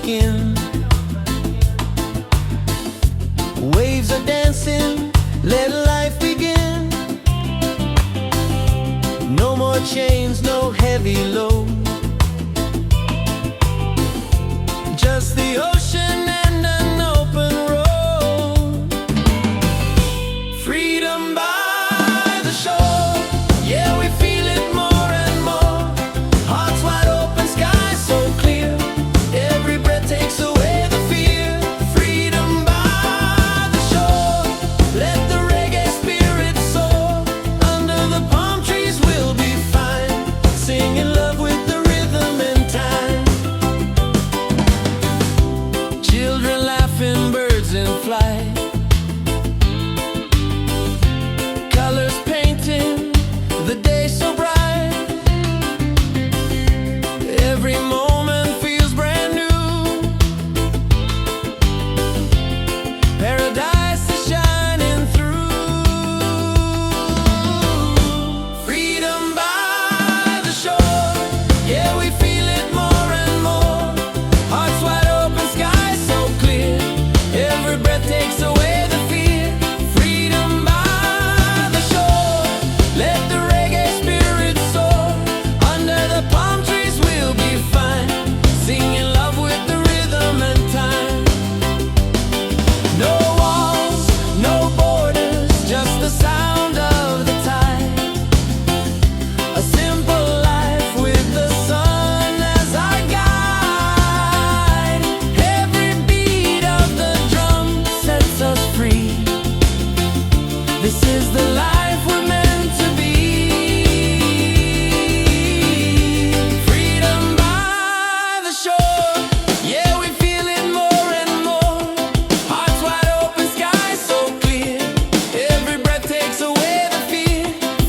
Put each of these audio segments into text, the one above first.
skin. Waves are dancing, let life begin. No more chains, no heavy load. Just the ocean and an open road. Freedom by the shore. Yeah, we feel it more and more. Hearts wide open, sky so clear. Every breath takes away the fear. Freedom by the shore. Let the reggae spirit soar. Under the palm trees we'll be fine, singing love with the rhythm and time. Children laughing, birds in flight. Colors painting the day so bright. Every moment feels brand new. Paradise is shining through. Freedom by the shore. Yeah, we feel it more and more. Hearts wide open, sky so clear. Every breath takes away the fear. Freedom by the shore. Let the reggae spirit soar. Under the palm trees we'll be fine, singing love with the rhythm and time. No walls, no borders, just the sound of the tide. A simple life with the sun as our guide. Every beat of the drum sets us free. This is the life we're meant to be. Freedom by the shore. Yeah, we feel it more and more. Hearts wide open, sky so clear. Every breath takes away the fear.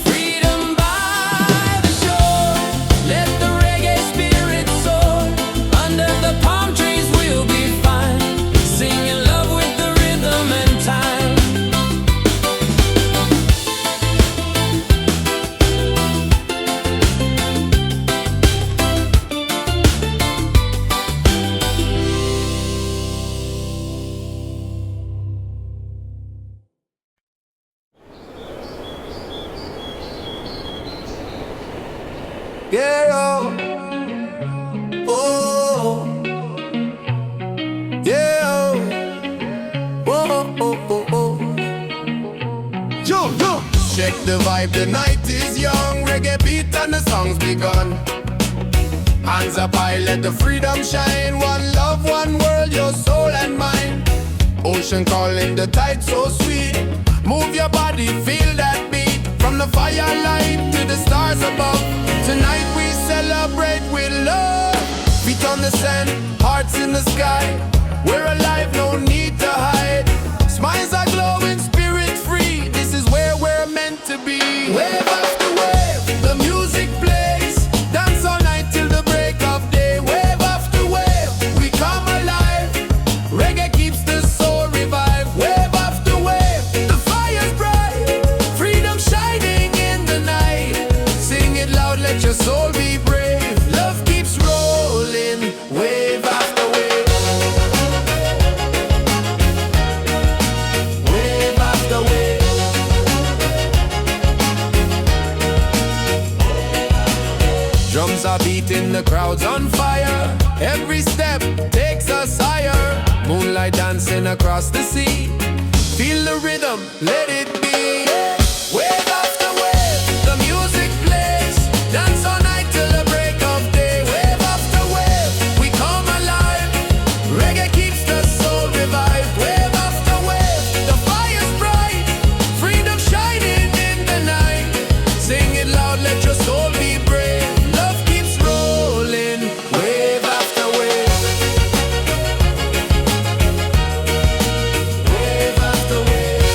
Freedom by the shore. Let the reggae spirit soar. Under the palm trees we'll be fine, singing love with the rhythm and time. Yeah, oh, yeah, oh, oh, oh. Yo, yo. Check the vibe, the night is young. Reggae beat and the song's begun. Hands up high, let the freedom shine. One love, one world, your soul and mine. Ocean calling, the tide so sweet. Move your body, feel that beat. From the firelight to the stars above. Tonight we celebrate with love. Feet on the sand, hearts in the sky. We're alive, no need to hide. Smiles are glowing, spirit free. This is where we're meant to be. Wave after wave, the music plays. Dance all night till the break of day. Wave after wave, we come alive. Reggae keeps the soul revived. Wave after wave, the fire's bright. Freedom shining in the night. Sing it loud, let your soul be brave. Love keeps rolling, wave after wave. Wave after wave. Drums are beating, the crowd's on fire. Every step takes us higher. Moonlight dancing across the sea. Feel the rhythm, let it be. Wave after wave, the music plays. Dance all night till the break of day. Wave after wave, we come alive. Reggae keeps the soul revived. Wave after wave, the fire's bright. Freedom shining in the night. Sing it loud, let your soul be brave. Love keeps rolling, wave after wave. Wave after wave.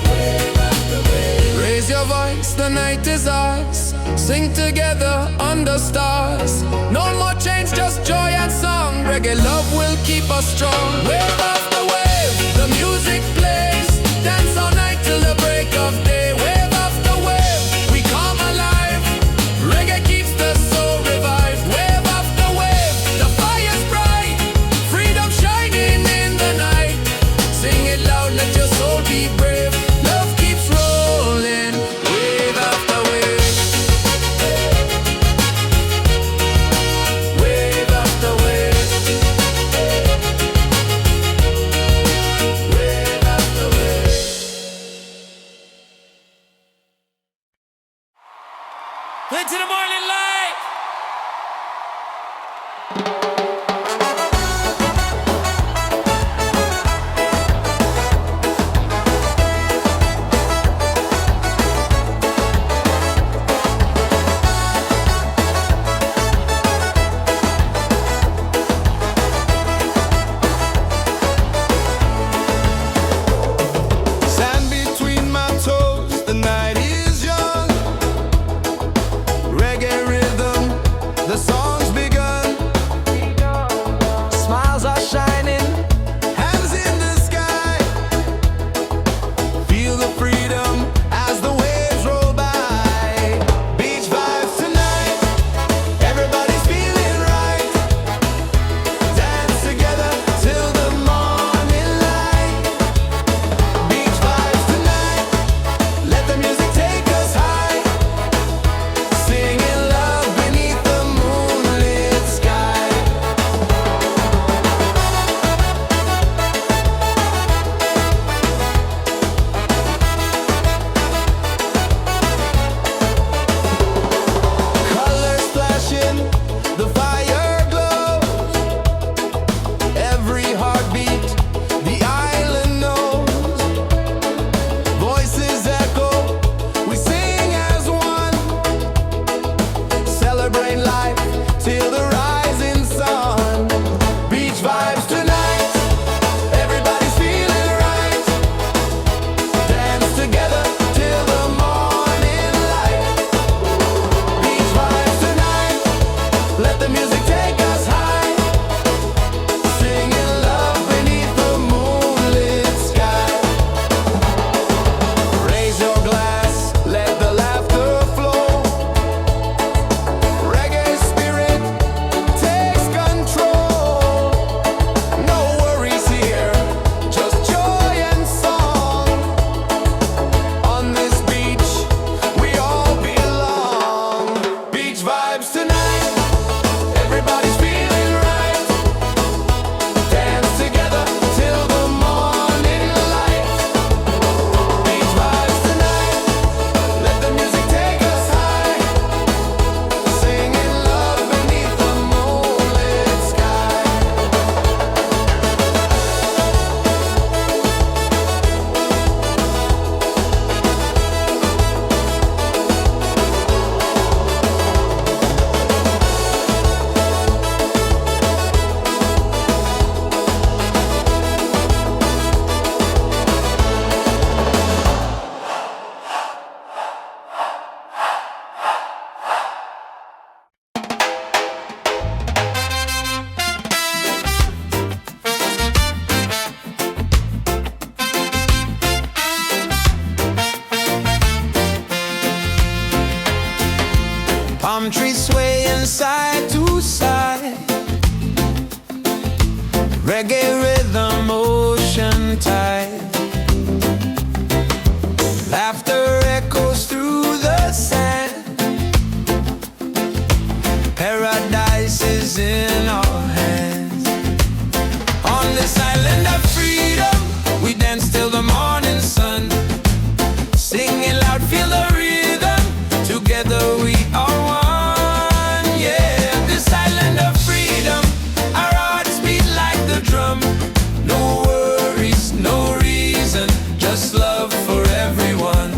Wave after wave. Raise your voice, the night is ours. Sing together under stars. No more change, just joy and song. Reggae love will keep us strong. Wave after wave, the music plays. Dance all night till the break of day. Wave after wave, we come alive. Reggae keeps the soul revived. Sand between my toes, the night is young. Reggae rhythm, the song's begun. Smiles are shining, hands in the sky. Feel the freedom as the waves roll by. Beach vibes tonight, everybody's feeling right. Dance together till the morning light. Beach vibes tonight, let the music take us high. Singing love beneath the moonlit sky. Colors flashing, the fire glows. Every heartbeat, the island knows. Voices echo, we sing as one. Celebrate life till the rising sun. Beach vibes tonight, everybody's feeling right. Dance together till the morning light. Beach vibes tonight, let the music take us high. Singing love beneath the moonlit sky. Raise your glass, let the laughter flow. Reggae spirit takes control. No worries here, just joy and song. On this beach, we all belong. Beach vibes tonight, everybody's feeling right. Dance together till the morning light. Beach vibes tonight, let the music take us high. Singing love beneath the moonlit sky. Palm trees swaying side to side. Reggae rhythm, ocean tide. Laughter echoes through the sand. Paradise is in our hands. On this island of freedom, we dance till the morning sun. Singing loud, feel the rhythm. Together we are one. Yeah, this island of freedom, our hearts beat like the drum. No worries, no reason, just love for everyone.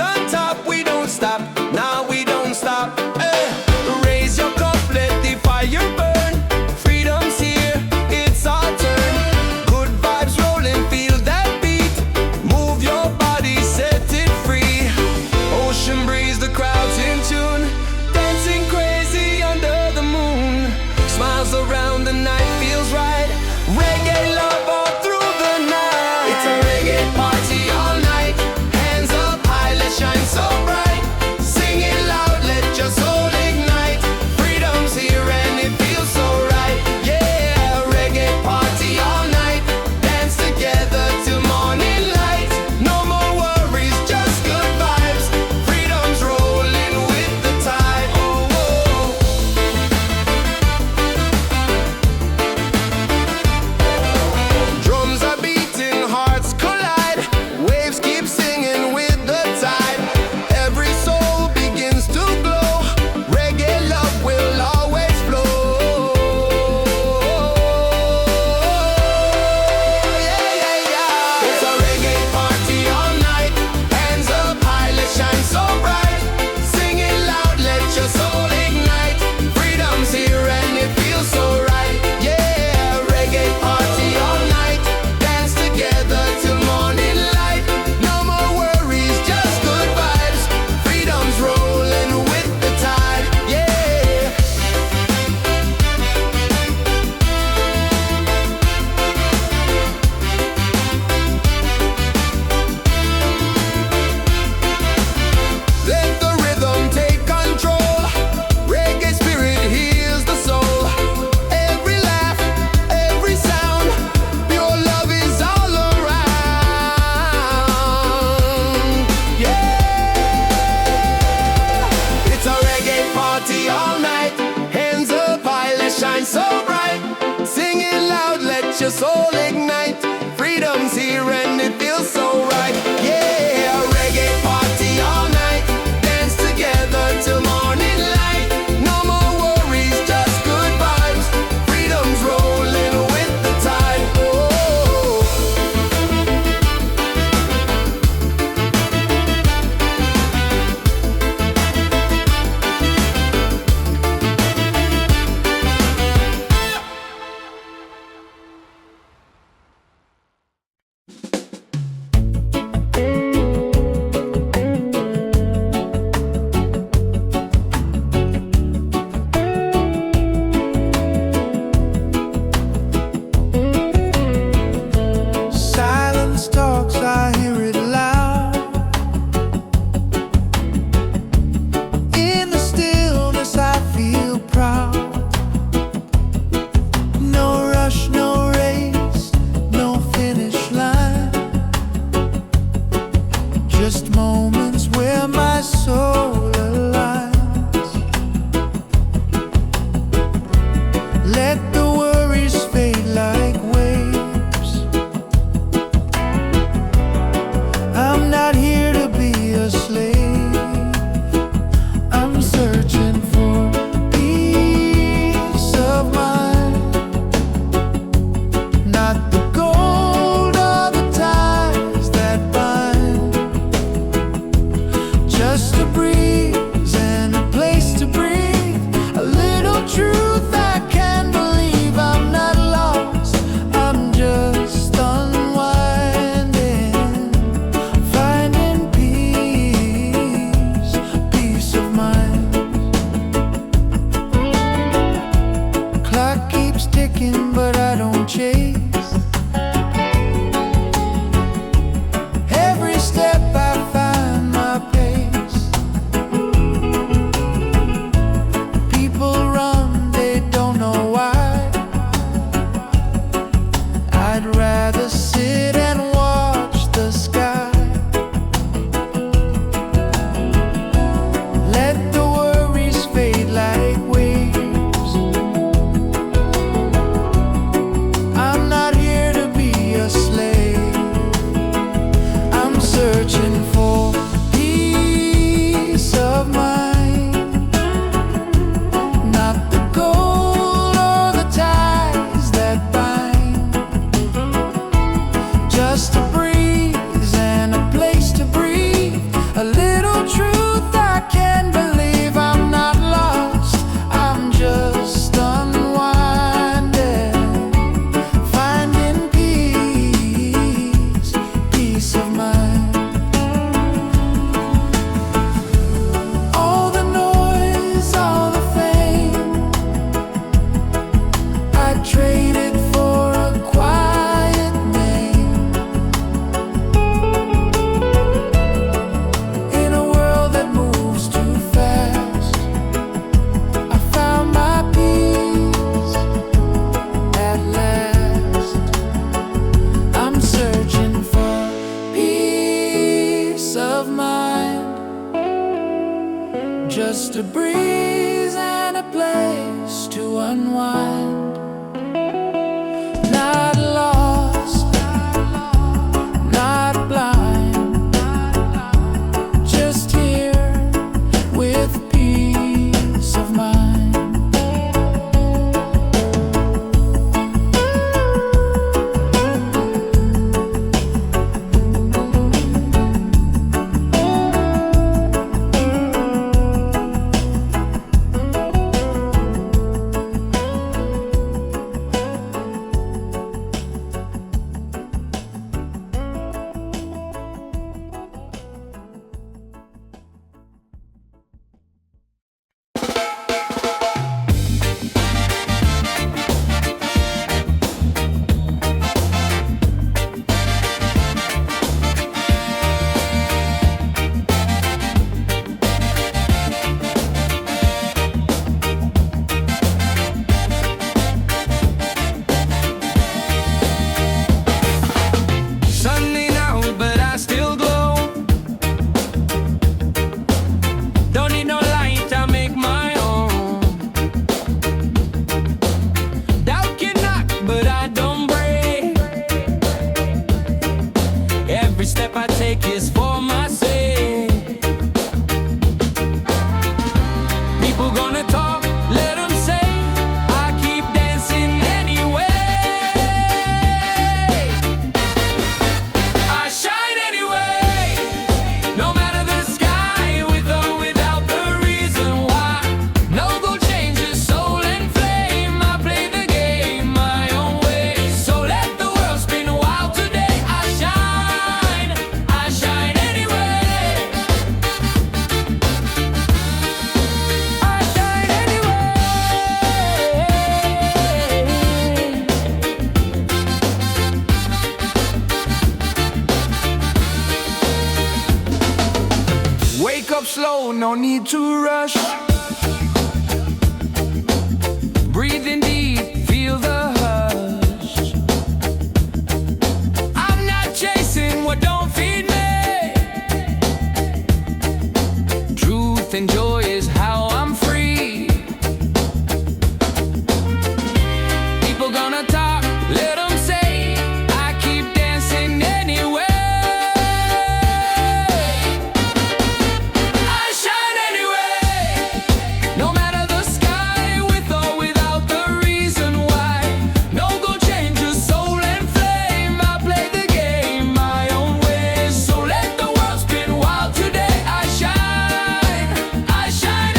on top. We don't stop, now we don't stop. Raise your cup, let the fire burn. Freedom's here, it's our turn. Good vibes rolling, feel that beat. Move your body, set it free. Ocean breeze, the crowd's in tune. Dancing crazy under the moon. Smiles around, the night feels right. Reggae love all through the night. It's a reggae party all night. Hands up high, let's shine so bright. Sing it loud, let your soul ignite. Freedom's here and it feels so right. Yeah, reggae party all night. Dance together till morning light. No more worries, just good vibes. Freedom's rolling with the tide. Oh, oh. Drums are beating, hearts collide. Waves keep singing with the tide. Every soul begins to glow. Reggae love will always flow. Yeah, yeah, yeah. It's a reggae party all night. Hands up high, let's shine so bright. Sing it loud, let your soul ignite. Freedom's here and it feels so right. Yeah, reggae party all night. Dance together till morning light. No more worries, just good vibes. Freedom's rolling with the tide. Yeah. Let the rhythm take control. Reggae spirit heals the soul. Every laugh, every sound, pure love is all around. Yeah, it's a reggae party all night. Hands up high, let's shine so bright. Sing it loud, let your soul ignite. Freedom's here and it feels so right. Yeah, reggae party all night. Dance together till morning light. No more worries, just good vibes. Freedom's rolling with the tide. Oh. Silence talks, I hear it loud. In the stillness, I feel proud. No rush, no race, no finish line. Just moments where my soul aligns. Let the worries fade like waves. I'm not here to be a slave. I'm searching for peace of mind. Not the gold or the ties that bind. Just a breeze just a breeze and a place to unwind. Not lost, not blind, just here with peace of mind. Every step I take is for my sake. People gonna talk, let them say. I keep dancing anyway. I shine anyway. No matter the sky, with or without the reason why. No gold changes soul and flame. I play the game my own way. So let the world spin wild today. I shine anyway. I shine anyway. Wake up slow, no need to rush. Breathe in deep, feel the hush. I'm not chasing what don't feed me. Truth and joy is how I'm free. People gonna talk, let them say. I keep dancing anyway. I shine anyway. No matter the sky, with or without the reason why. No gold changes soul and flame. I play the game my own way. So let the world spin wild today. I shine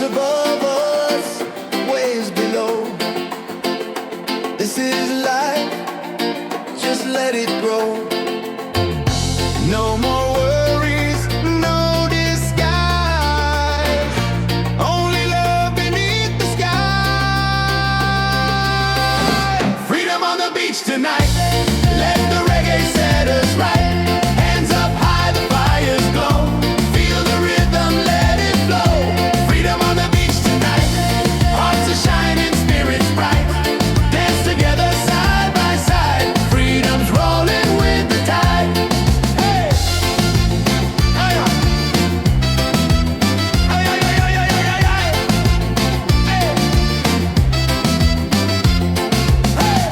Clouds above us, waves below. This is life, just let it grow. No more worries, no disguise. Only love beneath the sky. Freedom on the beach tonight. Let the reggae set us right. Hands up high, the fires glow. Feel the rhythm, let it flow. Freedom on the beach tonight. Hearts are shining, spirits bright. Dance together side by side. Freedom's rolling with the tide. Hey! Hey! Hey! Hey! Hey! Hey! Hey! Hey!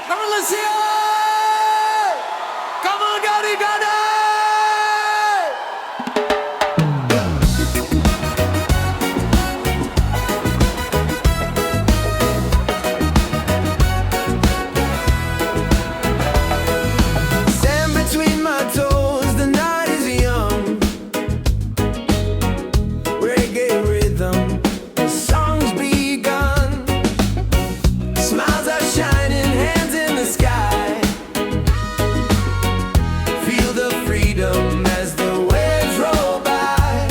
Come on, let's hear it! Come on, Gotti, Gotti! Sand between my toes, the night is young. Reggae rhythm, the song's begun. Smiles are shining, hands in the sky. Feel the freedom as the waves roll by.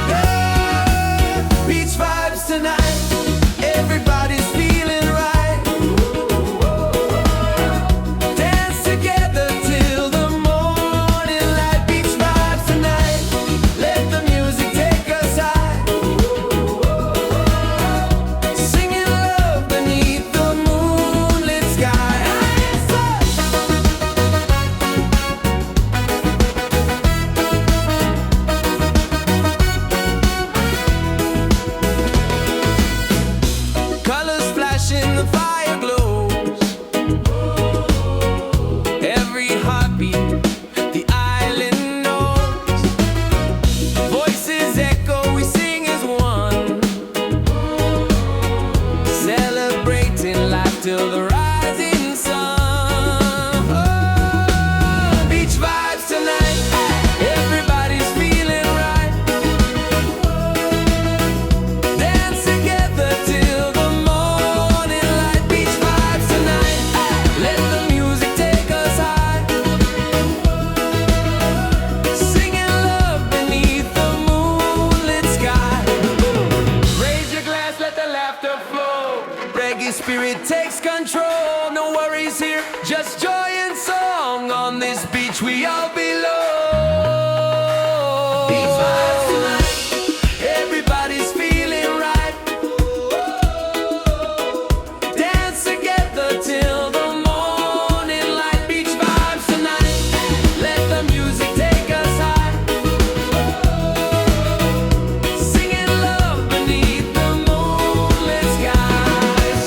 Yeah! Beach vibes tonight, everybody's feeling right. Dance together till the morning light. Beach vibes tonight, let the music take us high. Singing love beneath the moonlit sky. Colors flashing, the fire glows. Every heartbeat, the island knows. Voices echo, we sing as one. Celebrating life till the rising sun. Oh, beach vibes tonight, everybody's feeling right. Dance together till the morning light. Beach vibes tonight, let the music take us high. Singing love beneath the moonlit sky. Raise your glass, let the laughter flow. Reggae spirit takes control. No worries here, just joy and song. On this beach we all belong. Beach vibes tonight, everybody's feeling right. Dance together till the morning light. Beach vibes tonight, let the music take us high. Singing love beneath the moonlit skies.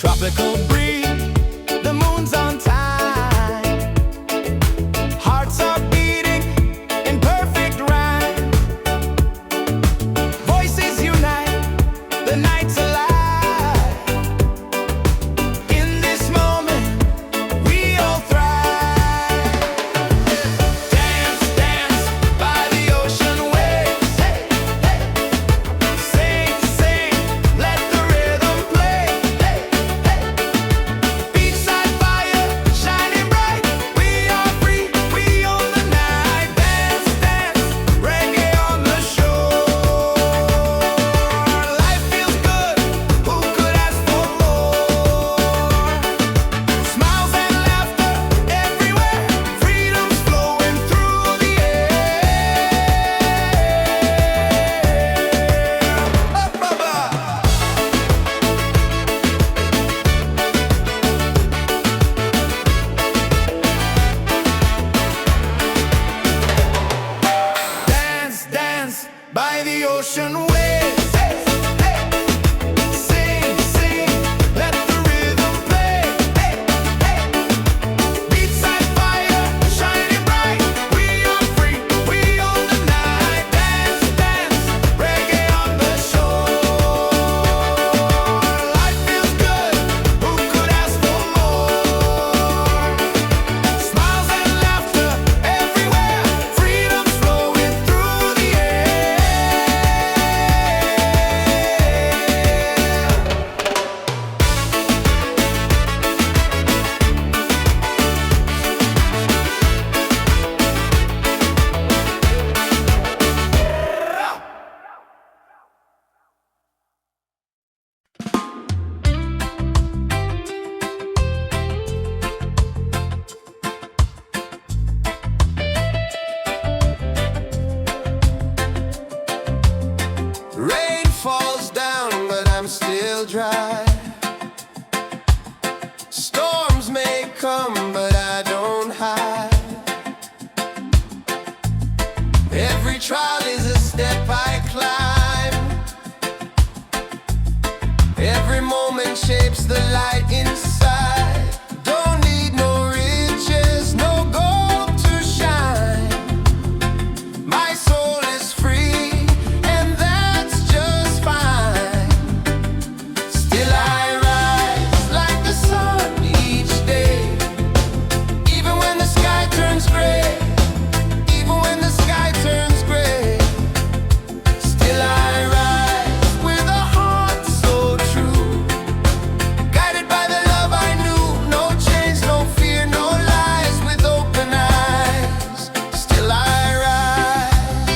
tropical breeze, the moon's on time. Hearts are beating in perfect rhyme. Voices unite, the night's alive. In this moment, we all thrive. Dance, dance by the ocean waves. Hey, hey. Sing, sing, let the rhythm play. Hey, hey. Beachside fire shining bright. We are free, we own the night. Dance, dance, reggae on the shore. Life feels good, who could ask for more? Smiles and laughter everywhere, freedom's flowing through the air. Up above. Dance, dance by the ocean waves. Hey, hey. Sing, sing, let the rhythm play. Hey, hey. Beachside fire shining bright. We are free, we own the night. Dance, dance, reggae on the shore. Life feels good, who could ask for more? Smiles and laughter everywhere, freedom's flowing through the air. Rain falls down, but I'm still dry. Storms may come, but I don't hide. Every trial is a step I climb. Every moment shapes the light inside. Don't need no riches, no gold to shine. My soul is free, and that's just fine. Still I rise like the sun each day. Even when the sky turns gray, even when the sky turns gray. Still I rise with a heart so true. Guided by the love I knew, no chains, no fear, no lies. With open eyes, still I rise.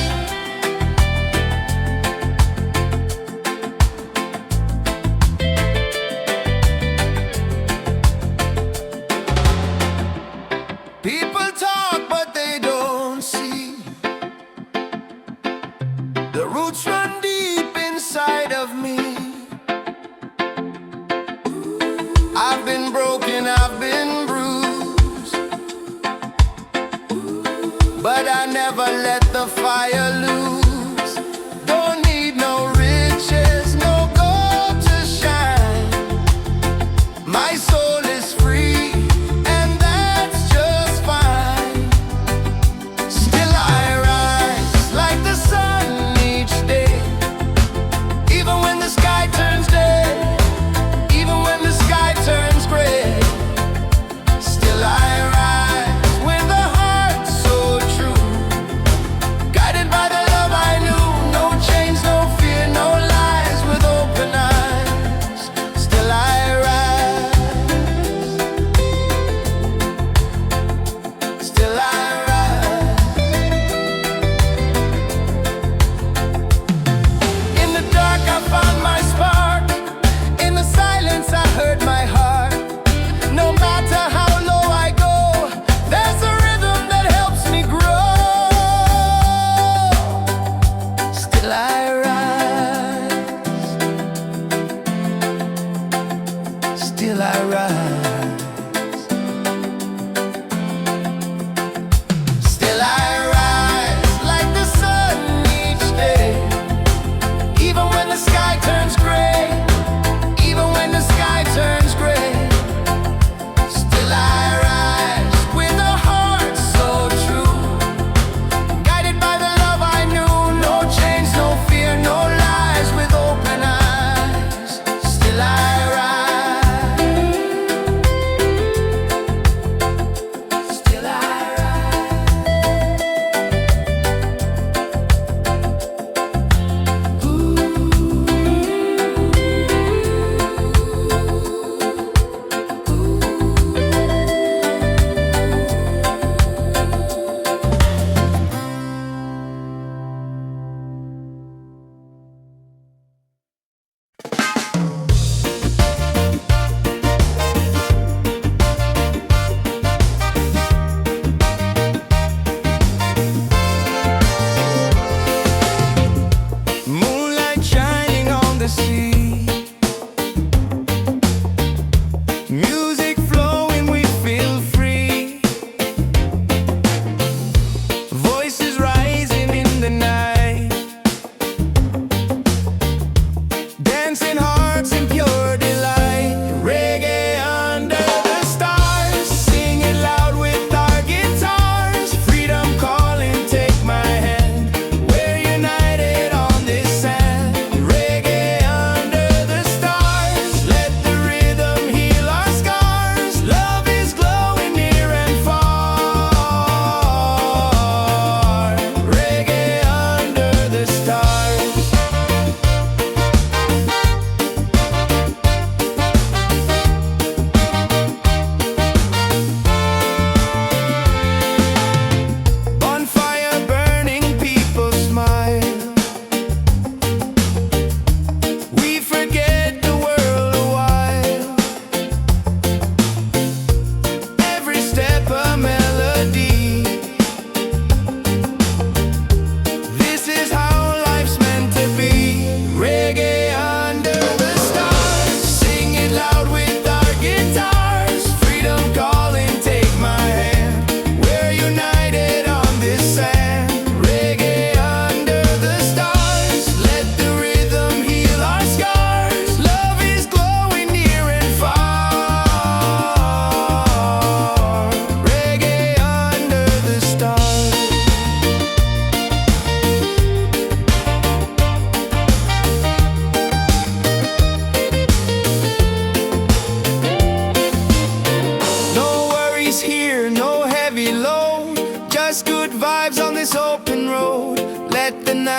People talk, but they don't see. The roots run deep inside of me. I've been broken, I've been bruised, but I never let the fire lose. Don't need no riches, no gold to shine. My soul is free, and that's just fine. Still I rise like the sun each day. Even when the sky turns day, even when the sky turns gray. Still I rise with a heart so true. Guided by the love I knew, no chains, no fear, no lies. With open eyes, still I rise.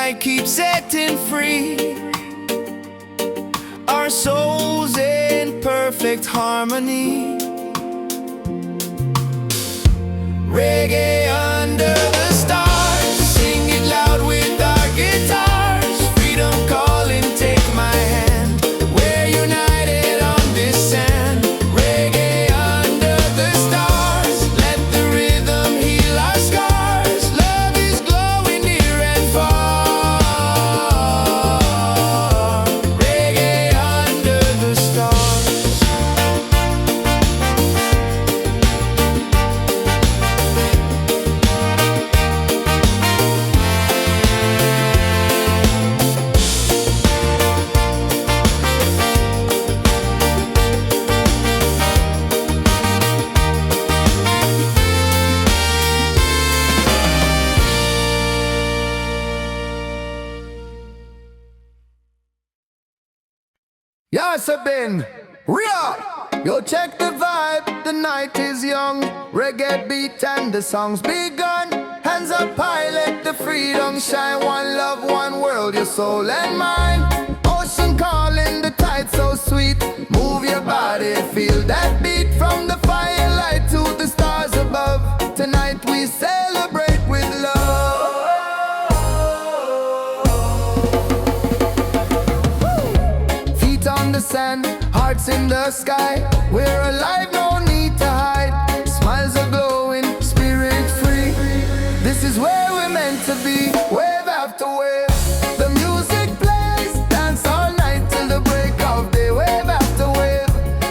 night keeps setting free our souls in perfect harmony. Reggae under the stars, sing it loud with our guitars. Freedom calling, take my hand. We're united on this sand. Reggae under the stars, let the rhythm heal our scars. Love is glowing near and far. Reggae under the stars. Yes, I've been real. Yo, check the vibe, the night is young. Reggae beat and the song's begun. Hands up high, let the freedom shine. One love, one world, your soul and mind. Ocean calling, the tide so sweet. Move your body, feel that beat. From the firelight to the stars above. Tonight we celebrate with love. Feet on the sand, hearts in the sky. We're alive, no need to hide. Smiles are glowing, spirit free. This is where we're meant to be. Wave after wave, the music plays. Dance all night till the break of day. Wave after wave,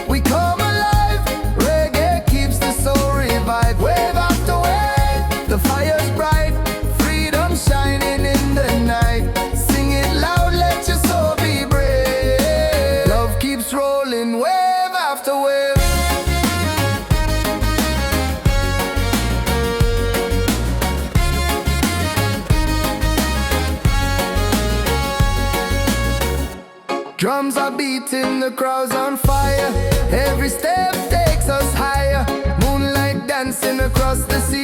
we come alive. Reggae keeps the soul revived. Wave after wave, the fire's bright. Freedom shining in the night. Sing it loud, let your soul be brave. Love keeps rolling, wave after wave. Drums are beating, the crowd's on fire. Every step takes us higher. Moonlight dancing across the sea.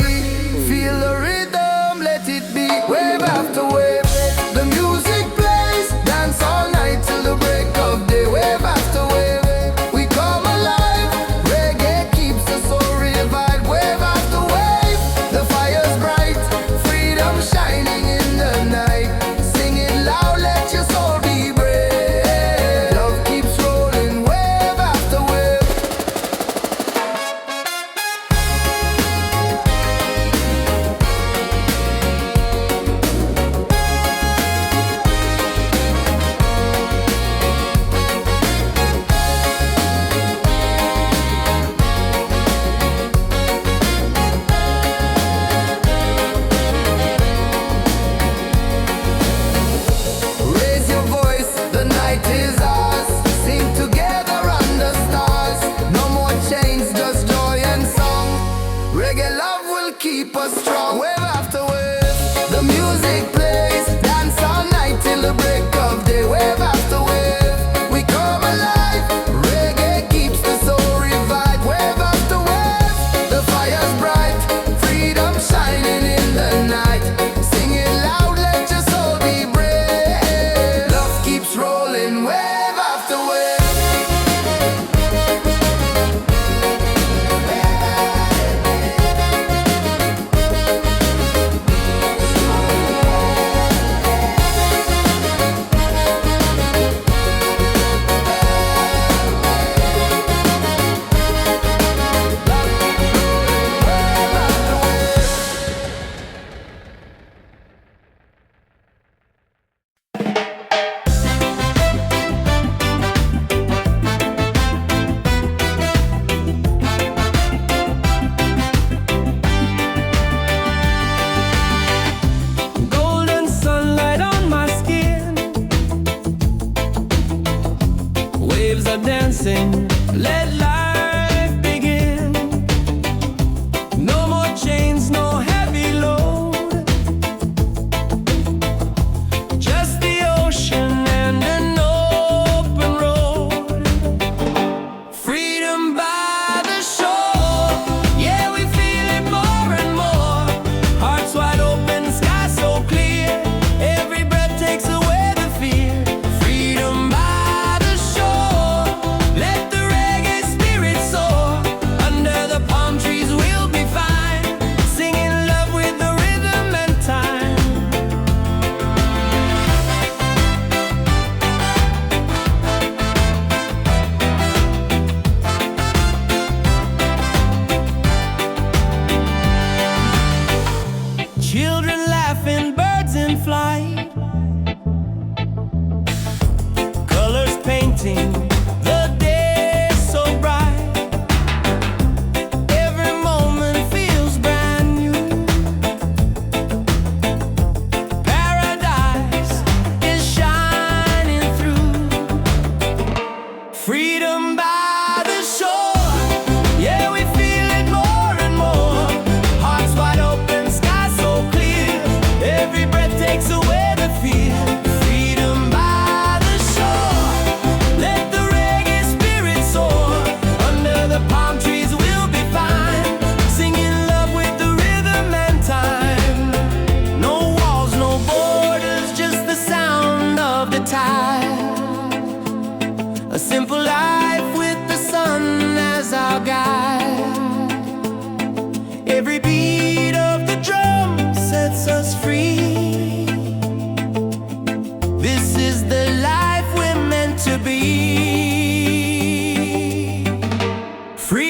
Feel the rhythm, let it be. Wave after wave, the music plays. Dance all night till the break of day. Wave after wave, we come alive. Reggae keeps the soul revived. Wave after wave, the fire's bright. Freedom shining in the night. Sing it loud, let your soul be brave. Love keeps rolling, wave after wave. Raise your voice, the night is ours. Sing together under stars. No more chains, just joy and song. Reggae love will keep us strong. Wave after wave, the music plays. Dance all night till the break of day. Wave after wave, we come alive. Reggae keeps the soul revived. Wave after wave, the fire's bright. Freedom shining in the night. Sing it loud, let your soul be brave. Love keeps rolling, wave after wave.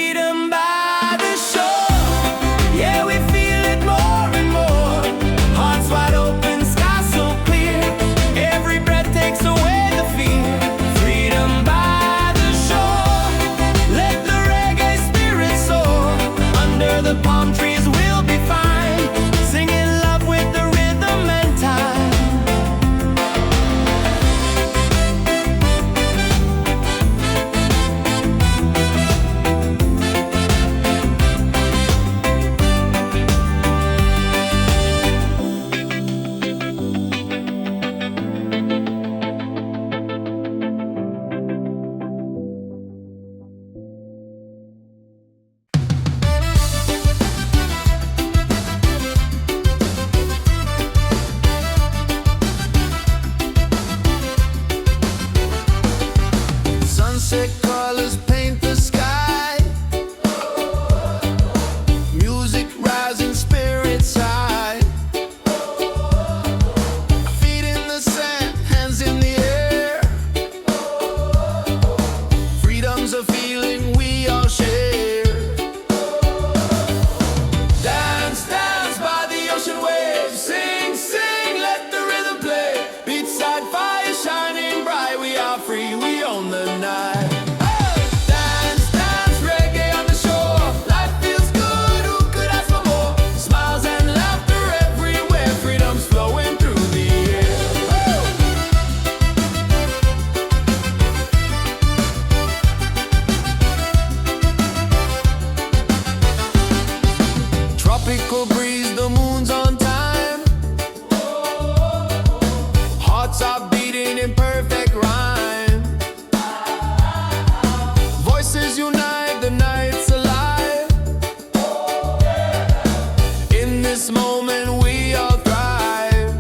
freedom by the shore. Yeah, we feel it more and more. Hearts wide open, sky so clear. Every breath takes away the fear. Freedom by the shore. Let the reggae spirit soar. Under the palm trees we'll be fine, singing love with the rhythm and time. Sunset colors paint the sky. Music rising, spirits high. Feet in the sand, hands in the air. Freedom's a feeling we all share. Dance, dance by the ocean waves. Sing, sing, let the rhythm play. Beachside fire shining bright. We are free, we own the night. Hey! Dance, dance, reggae on the shore. Life feels good, who could ask for more? Smiles and laughter everywhere. Freedom's flowing through the air. Woo! Tropical breeze, the moon's on time. Hearts are beating in perfect rhyme. Voices unite, the night's alive. In this moment we all thrive.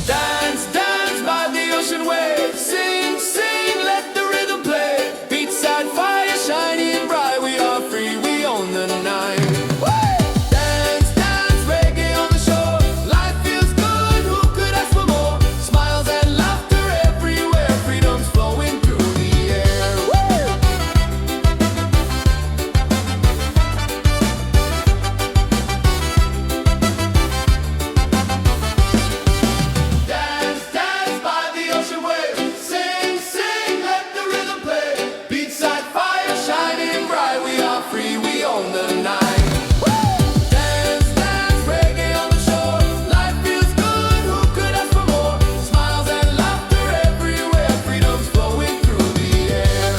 Dance, dance by the ocean waves. Sing, sing, let the rhythm play. Beachside fire shining bright. We are free, we own the night. Dance, dance, reggae on the shore. Life feels good, who could ask for more? Smiles and laughter everywhere. Freedom's flowing through the air. Dance, dance by the ocean waves. Sing, sing, let the rhythm play. Beachside fire shining bright. We are free, we own the night. Dance, dance, reggae on the shore. Life feels good, who could ask for more? Smiles and laughter everywhere. Freedom's flowing through the air.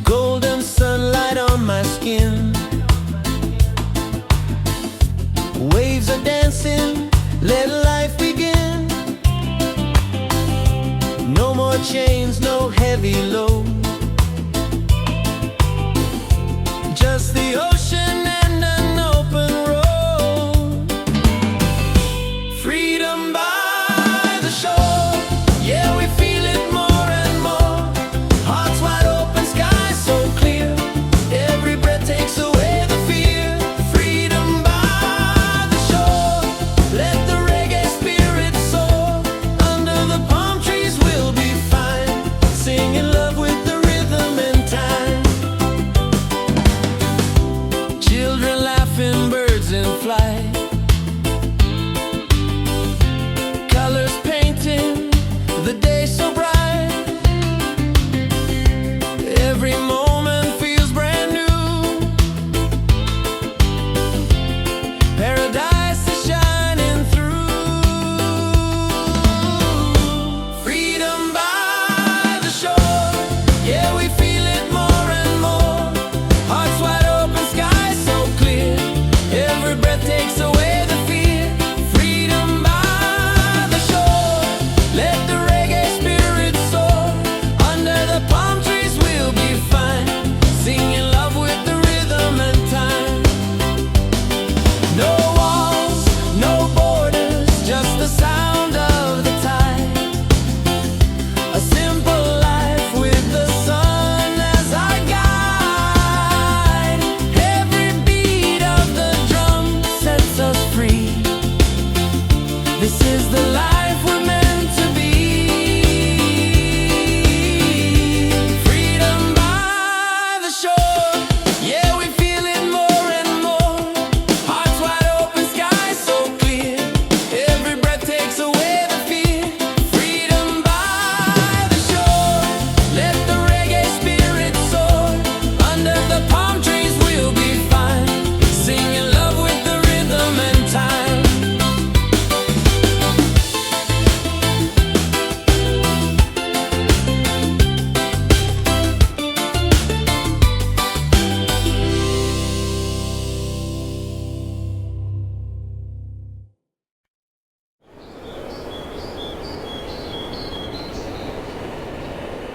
Golden sunlight on my skin. Waves are dancing, let life begin. No more chains, no heavy load. Just the ocean and an open road. Freedom by the shore. Yeah, we feel it more and more. Hearts wide open, sky so clear. Every breath takes away the fear. Freedom by the shore. Let the reggae spirit soar. Under the palm trees we'll be fine, singing love with the rhythm and time.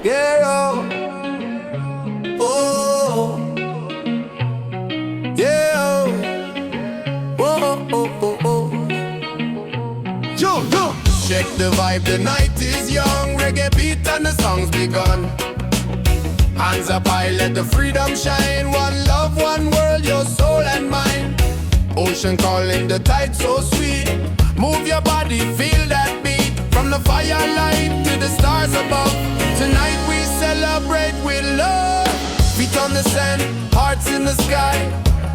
Yeah, oh, yeah, oh, oh, oh, oh. Yo, yo. Check the vibe, the night is young. Reggae beat and the song's begun. Hands up high, let the freedom shine. One love, one world, your soul and mine. Ocean calling, the tide so sweet. Move your body, feel that beat. From the firelight to the stars above. Tonight we celebrate with love. Feet on the sand, hearts in the sky.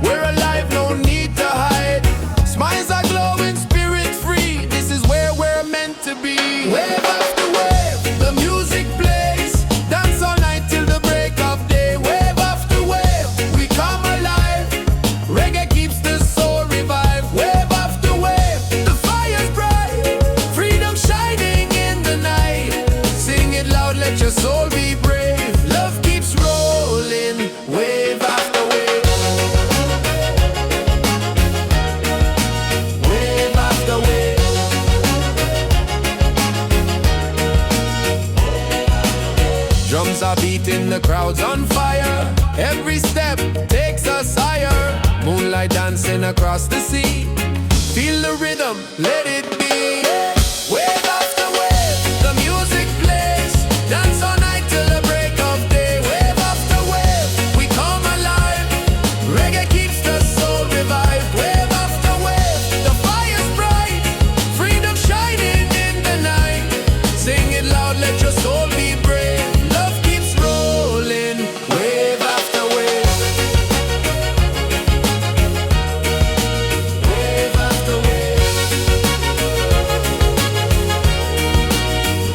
We're alive, no need to hide. Smiles are glowing, spirit free. This is where we're meant to be. Wave after wave, the music plays. Dance all night till the break of day. Wave after wave, we come alive. Reggae keeps the soul revived. Wave after wave, the fire's bright. Freedom shining in the night. Sing it loud, let your soul be brave. Love keeps rolling, wave after wave. Wave after wave. Drums are beating, the crowd's on fire. Every step takes us higher. Moonlight dancing across the sea. Feel the rhythm, let it be. Wave after wave, the music plays. Dance all night till the break of day. Wave after wave, we come alive. Reggae keeps the soul revived. Wave after wave, the fire's bright. Freedom shining in the night. Sing it loud, let your soul be brave. Love keeps rolling, wave after wave. Wave after wave.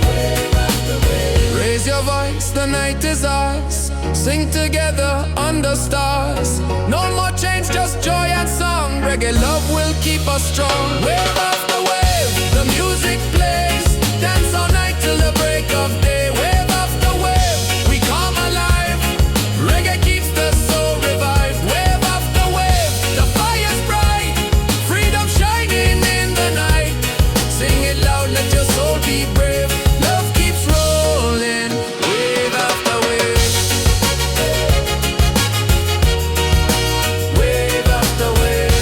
Wave after wave. Raise your voice, the night is ours. Sing together under stars. No more change, just joy and song. Reggae love will keep us strong. Wave after wave, the music plays. Dance all night till the break of day. Wave after wave, we come alive. Reggae keeps the soul revived. Wave after wave, the fire's bright. Freedom shining in the night. Sing it loud, let your soul be brave. Love keeps rolling, wave after wave. Wave after wave.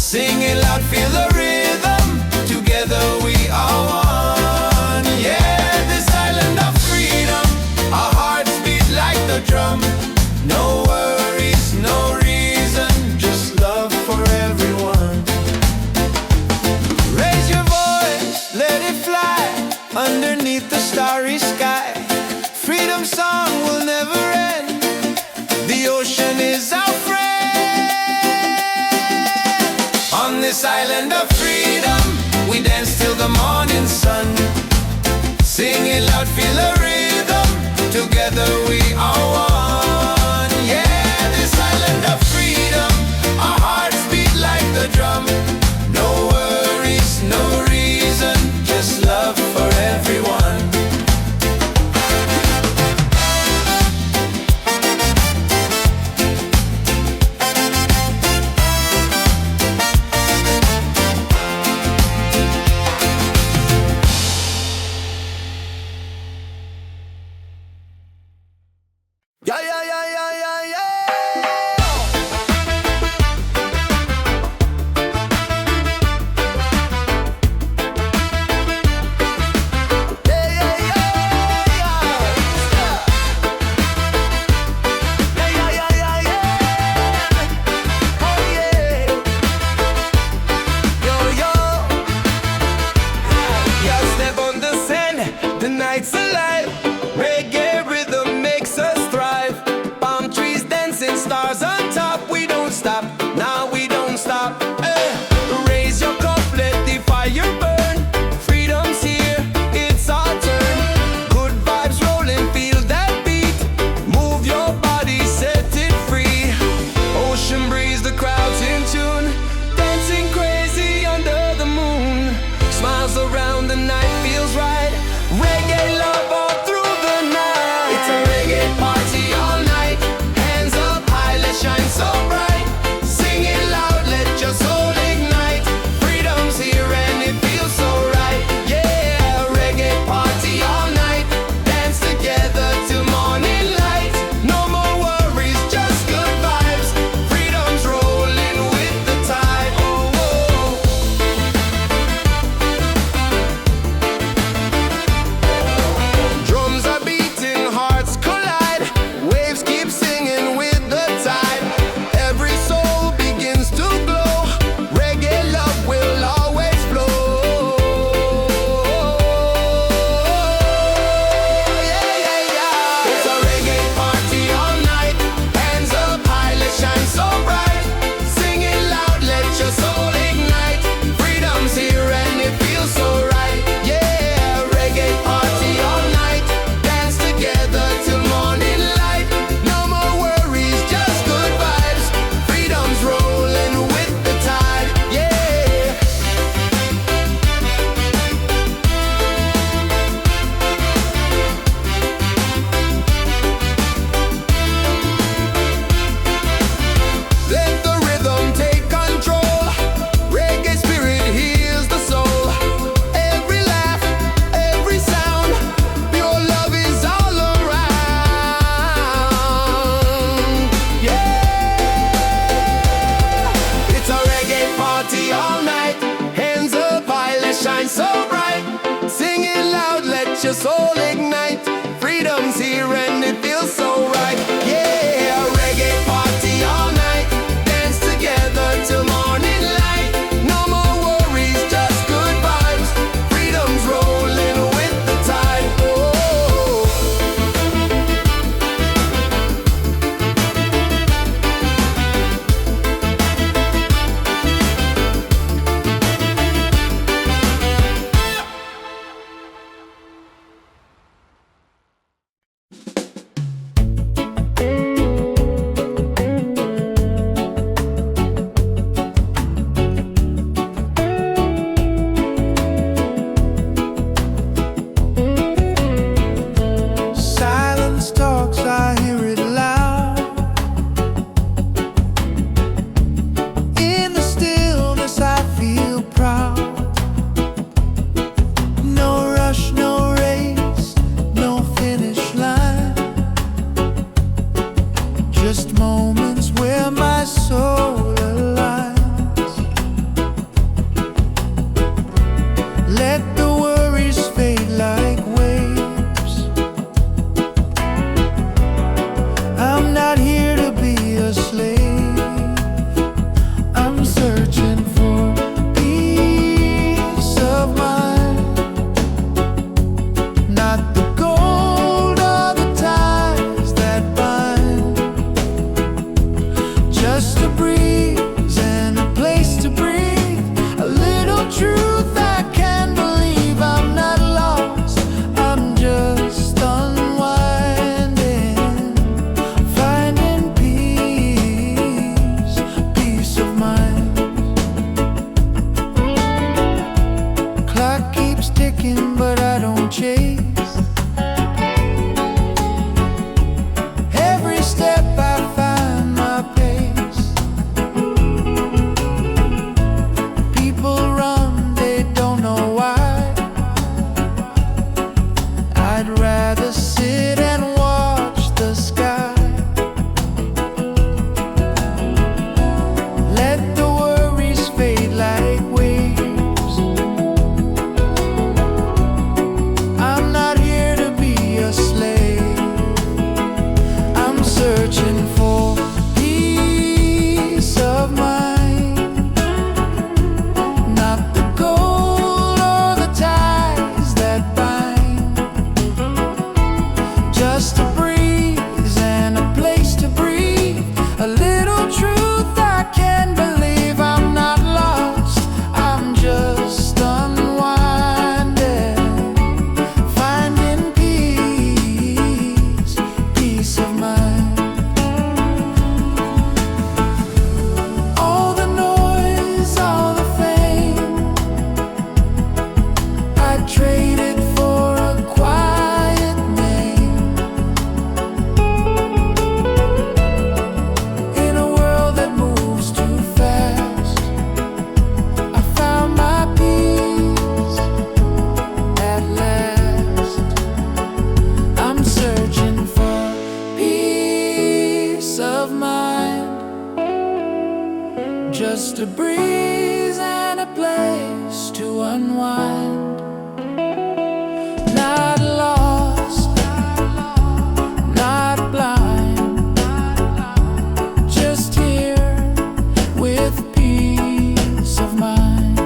Singing loud, feel the rhythm. Together we are one. Yeah, this island of freedom. Our hearts beat like the drum. No worries, no reason, just love for everyone. Raise your voice, let it fly underneath the starry sky. Freedom song will never end. The ocean is our friend. On this island of freedom, we dance till the morning sun. Sing it loud, feel the rhythm. Together we are one. Yeah, this island of freedom. Our hearts beat like the drum. No worries, no reason, just love for everyone. just a breeze and a place to unwind. Not lost, not blind, just here with peace of mind.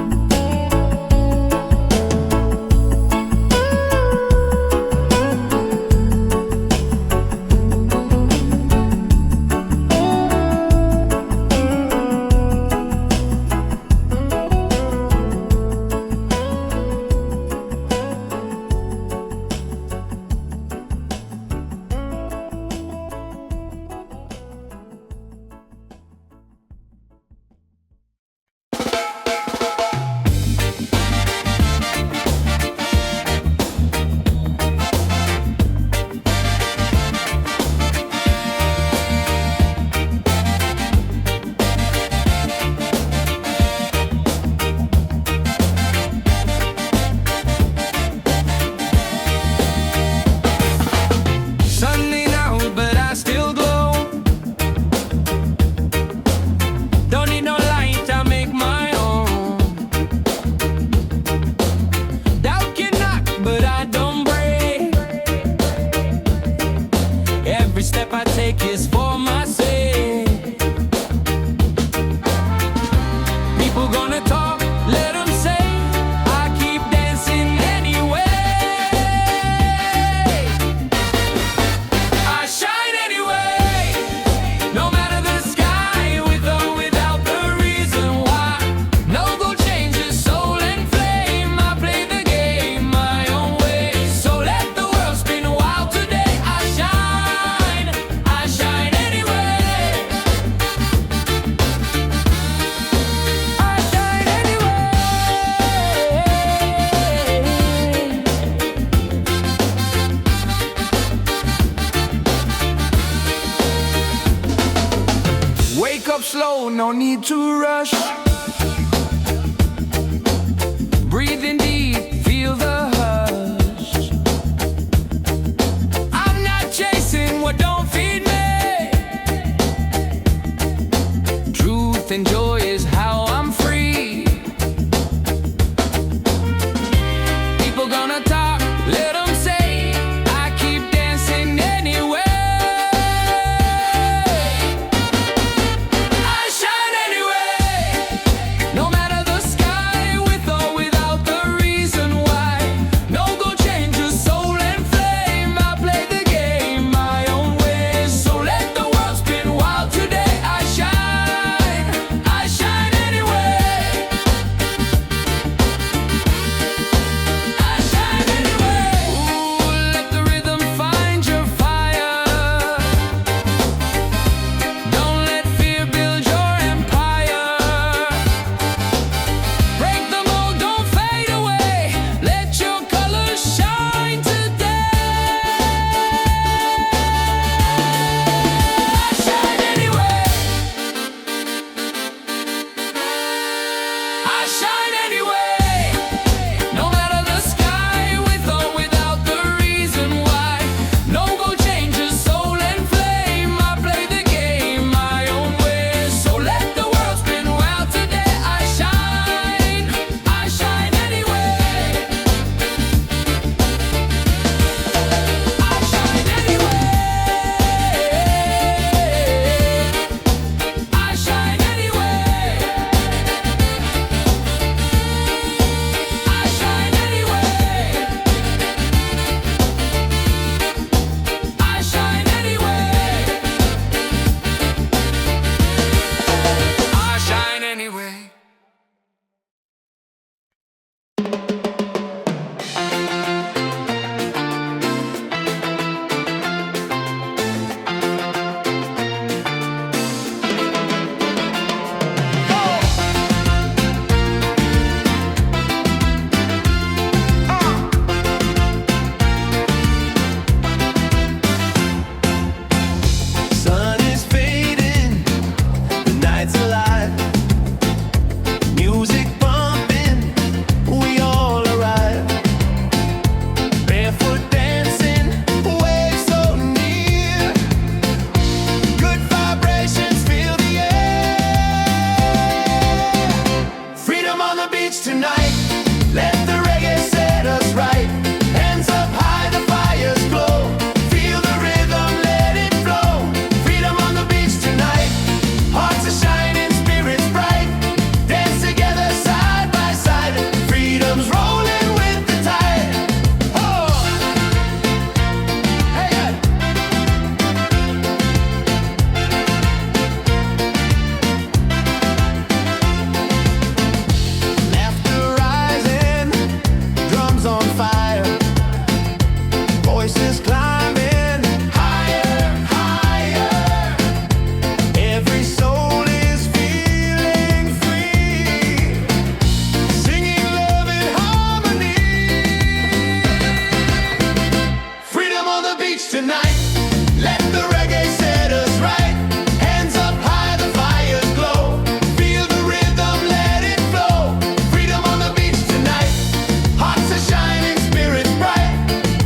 Every step I take is for my sake. People gonna talk, let them say. I keep dancing anyway. I shine anyway. No matter the sky, with or without the reason why. No gold changes soul and flame. I play the game my own way. So let the world spin wild today. I shine anyway. I shine anyway. Wake up slow, no need to rush. Breathe in deep, feel the hush. I'm not chasing what don't feed me. Truth and joy is how I'm free. People gonna talk, let them say. I keep dancing anyway. I shine anyway. No matter the sky, with or without the reason why. No gold changes soul and flame. I play the game my own way. So let the world spin wild today. I shine anyway. I shine anyway. Ooh, let the rhythm find your fire. Don't let fear build your empire. Break the mold, don't fade away. Let your colors shine today. I shine anyway. I shine anyway. No matter the sky, with or without the reason why. No gold changes soul and flame. I play the game my own way. So let the world spin wild today. I shine anyway. I shine anyway. I shine anyway. I shine anyway. I shine anyway. I shine anyway. Sun is fading, the night's alive. Music bumping, we all the beach tonight. Let the reggae set us right. Hands up high, the fires glow. Feel the rhythm, let it flow. Freedom on the beach tonight. Hearts are shining, spirits bright. Dance together side by side. Freedom's rolling with the tide. Oh! Hey, hey. Laughter rising, drums on fire. Voices climbing higher, higher. Every soul is feeling free, singing love in harmony. Freedom on the beach tonight. Let the reggae set us right. Hands up high, the fires glow. Feel the rhythm, let it flow. Freedom on the beach tonight. Hearts are shining, spirits bright.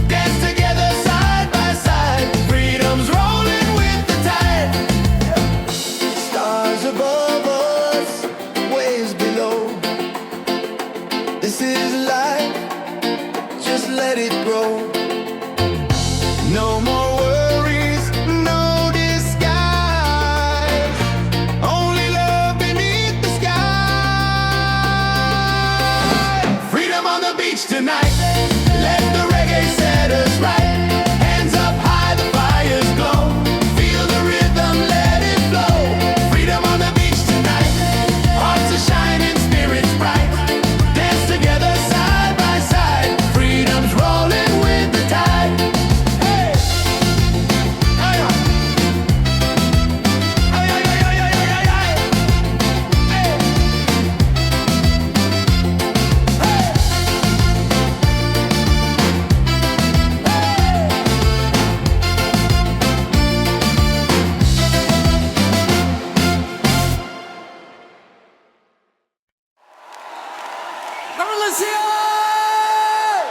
Dance together side by side. Freedom's rolling with the tide. Stars above us, waves below. This is life, just let it grow. No more worries, no disguise. Only love beneath the sky. Freedom on the beach tonight. Let the reggae set us right. Hands up high, the fires glow. Feel the rhythm, let it flow. Freedom on the beach tonight. Hearts are shining, spirits bright. Dance together side by side. Freedom's rolling with the tide. Hey! Hey! Hey! Hey! Hey! Hey! Hey! Hey! Come on, let's hear it!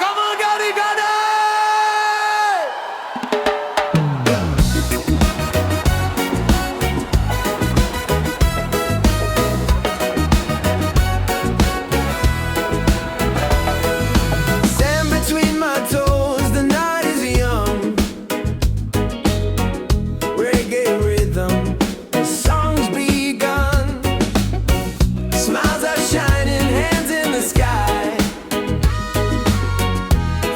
Come on, Gotti, Gotti! Sand between my toes, the night is young. Reggae rhythm, the song's begun. Smiles are shining, hands in the sky.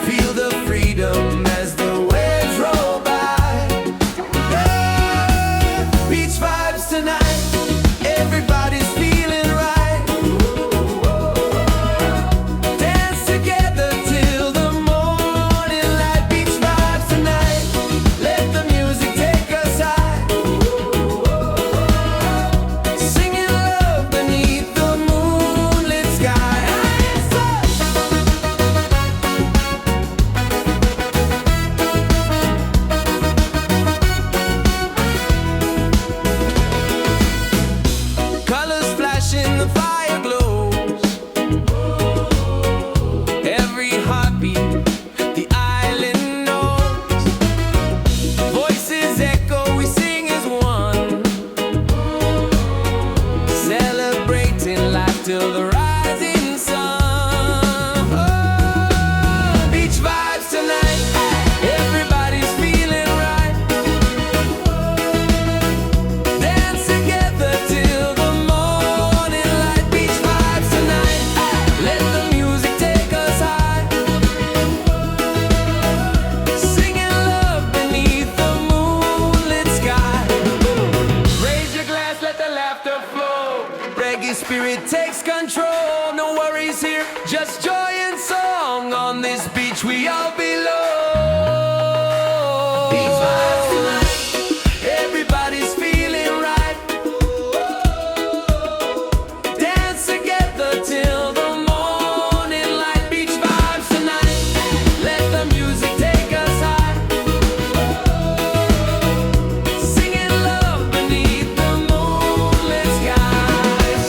Feel the freedom as the waves roll by. Yeah, beach vibes tonight, everybody's feeling right. Dance together till the morning light. Beach vibes tonight, let the music take us high. Singing love beneath the moonlit sky. Colors flashing, the fire glows. Every heartbeat, the island knows. Voices echo, we sing as one. Celebrating life till the rising sun. Oh, beach vibes tonight, everybody's feeling right. Dance together till the morning light. Beach vibes tonight, let the music take us high. Singing love beneath the moonlit sky. Raise your glass, let the laughter flow. Reggae spirit takes control. No worries here, just joy and song. On this beach we all belong. Beach vibes tonight, everybody's feeling right. Dance together till the morning light. Beach vibes tonight, let the music take us high. Singing love beneath the moonlit skies.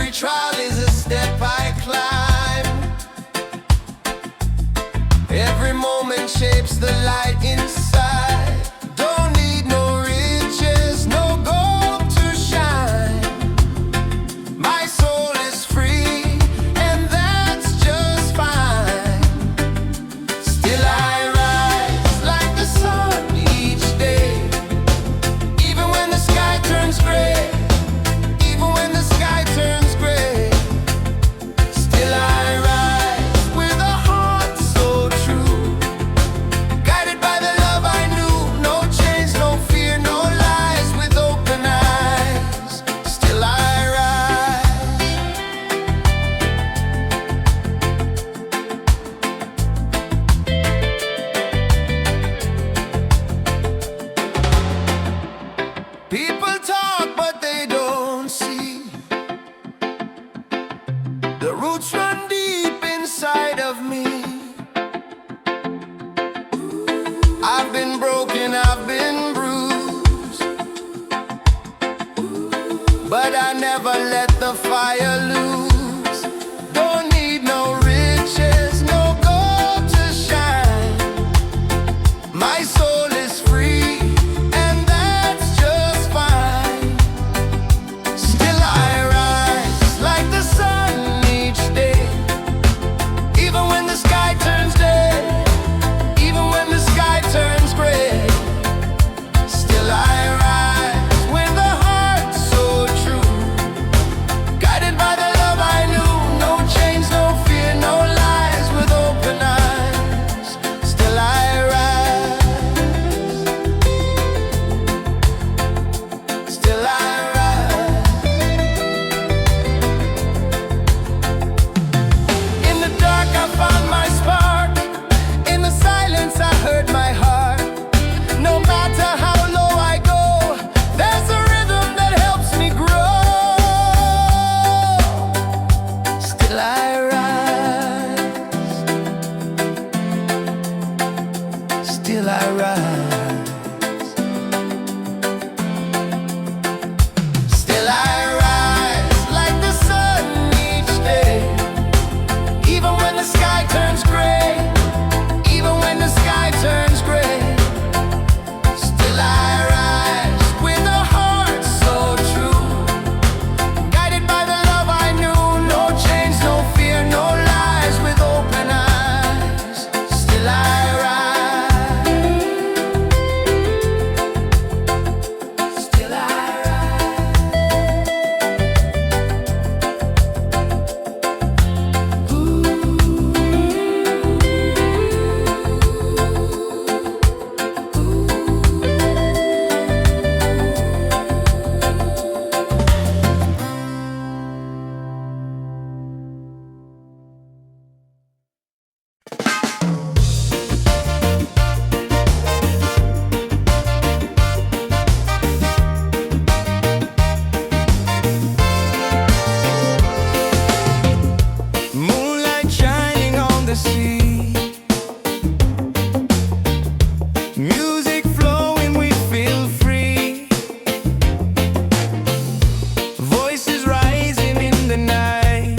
Every trial is a step I climb. Every moment shapes the light inside. Don't need no riches, no gold to shine. My soul is free, and that's just fine. Still I rise like the sun each day, even when the sky turns gray. Even when the sky turns gray, still I rise with a heart so true, guided by the love I knew. No chains, no fear, no lies, with open eyes. Still I rise. People talk, but they don't see. The roots run deep inside of me. I've been broken, I've been bruised, but I never let the fire lose. Don't need no riches, no gold to shine. My soul is free, and that's just fine. Still I rise like the sun each day, even when the sky turns day, even when the sky turns gray. Still I rise with a heart so true, guided by the love I knew. No chains, no fear, no lies, with open eyes. Still I rise. Still I rise. In the dark I found my spark. In the silence I heard my heart. No matter how low I go, there's a rhythm that helps me grow. Still I rise. Still I rise. Still I rise like the sun each day, even when the sky turns gray, even when the sky turns gray. Still I rise with a heart so true, guided by the love I knew. No chains, no fear, no lies, with open eyes. Still I rise. Still I Moonlight shining on the sea, music flowing, we feel free. Voices rising in the night,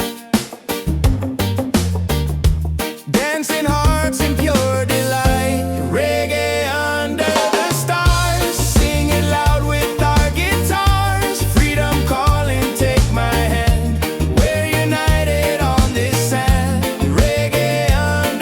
dancing hearts in pure delight. Reggae under the stars, singing loud with our guitars. Freedom calling, take my hand. We're united on this sand. Reggae under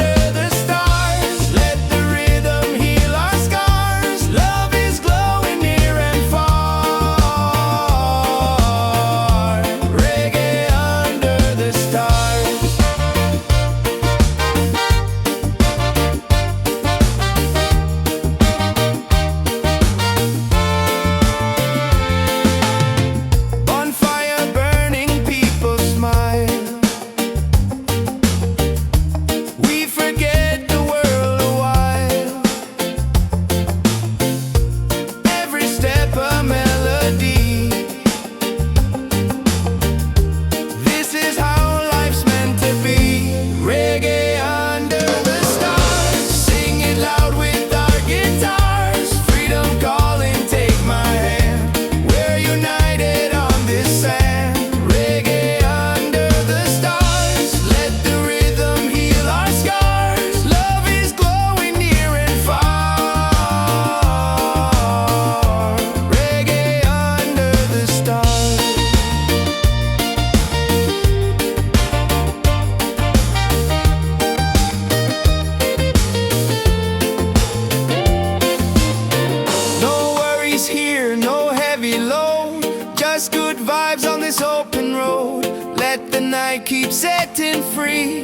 us good vibes on this open road. Let the night keep setting free.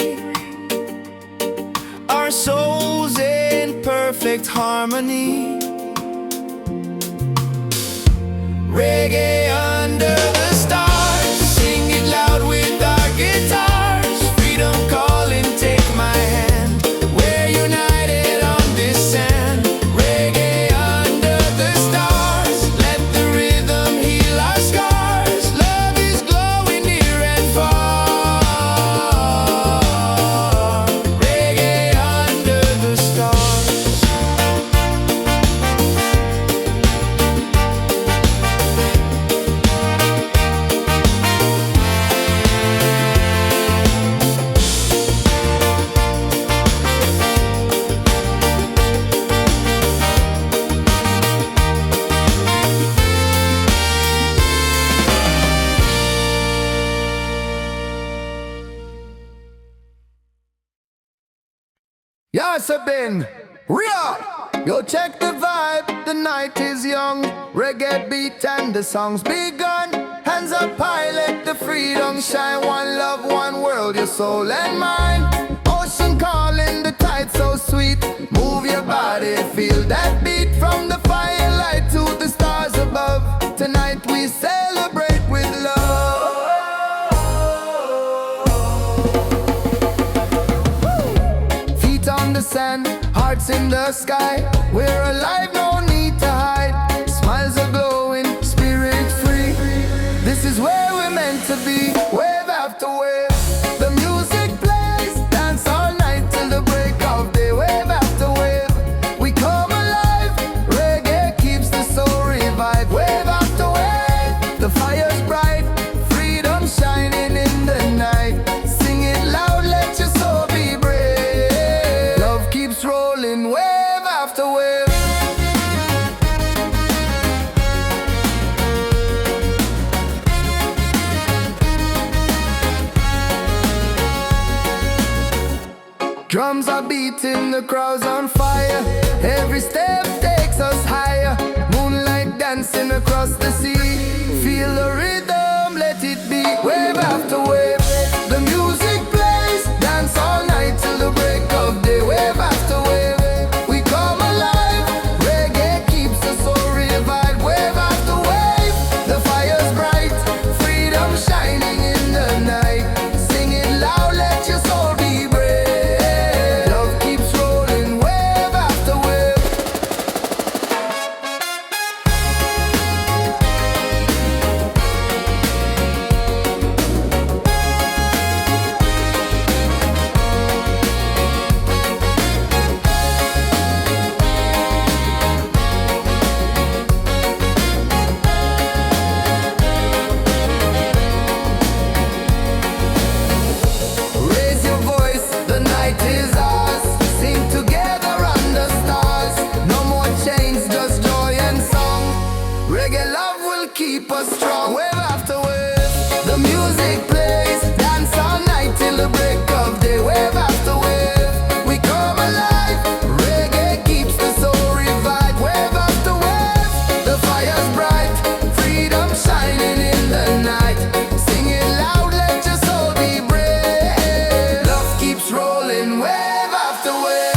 Our souls in perfect harmony. Reggae under the stars, sing it loud with our guitars. Freedom calling, take my hand. We're united on this sand. Reggae under the stars, let the rhythm heal our scars. Love is glowing near and far. Reggae under the stars. Yes, I've been real. Yo, check the vibe, the night is young. Reggae beat and the song's begun. Hands up high, let the freedom shine. One love, one world, your soul and mind. Ocean calling, the tide so sweet. Move your body, feel that beat. From the firelight to the stars above. Tonight we celebrate with love. Feet on the sand, hearts in the sky. We're alive, no need to hide. Smiles are glowing, spirit free. This is where we're meant to be. Wave after wave, the music plays. Dance all night till the break of day. Wave after wave, we come alive. Reggae keeps the soul revived. Wave after wave, the fire's bright. Freedom shining in the night. Sing it loud, let your soul be brave. Love keeps rolling, wave after wave. Drums are beating, the crowd's on fire. Every step takes us higher. Moonlight dancing across the sea. Feel the rhythm, let it be. Wave after wave, the music plays. Dance all night till the break of day. Wave after wave, we come alive. Reggae keeps the soul revived. Wave after wave, the fire's bright. Freedom shining in the night. Sing it loud, let your soul be brave. Love keeps rolling, wave after wave. Raise your voice, the night is ours. Sing together under stars. No more chains, just joy and song. Reggae love will keep us strong. Wave after wave, the music plays. Dance all night till the break of day. Wave after wave, we come alive. Reggae keeps the soul revived. Wave after wave, the fire's bright. Freedom shining in the night. Sing it loud, let your soul be brave. Love keeps rolling, wave after wave.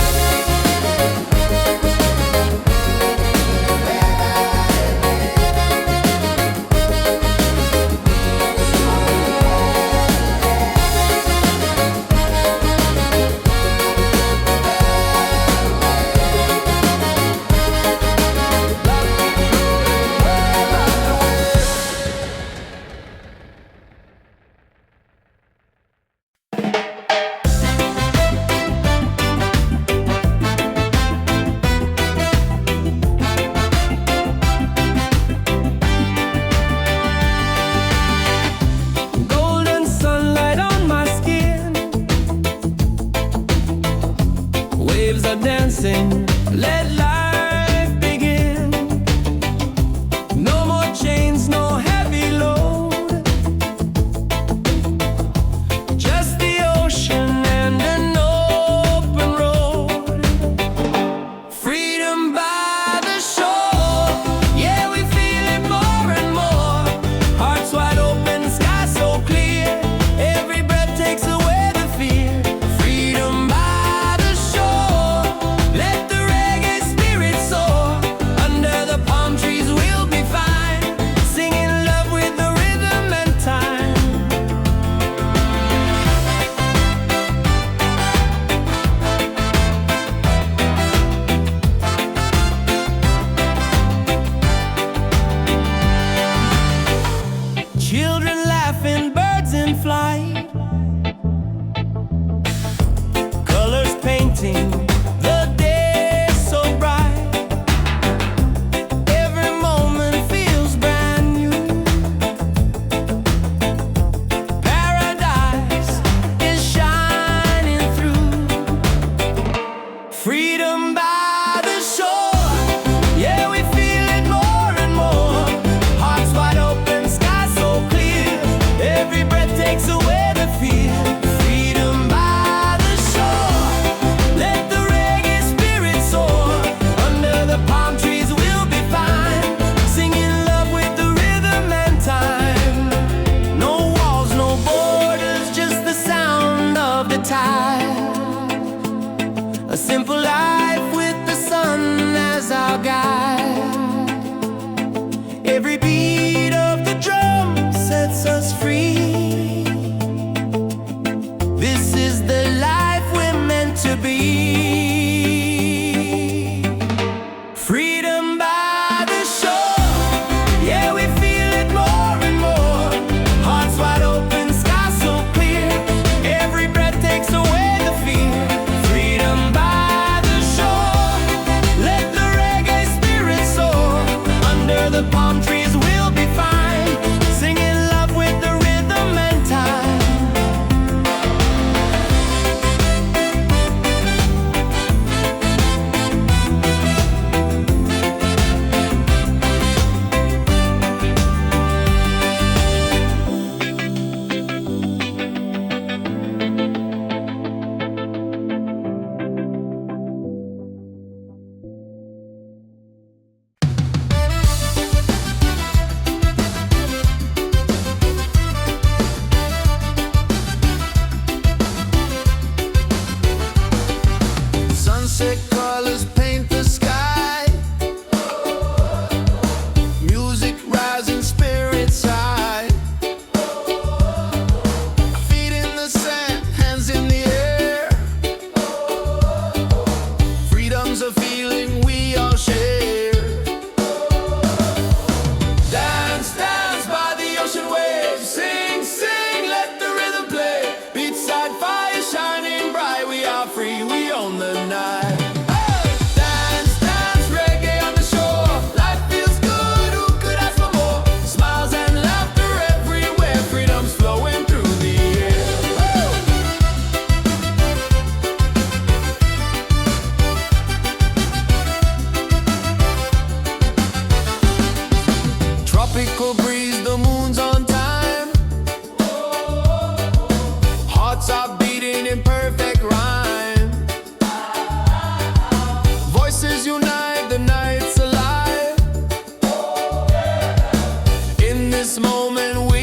this moment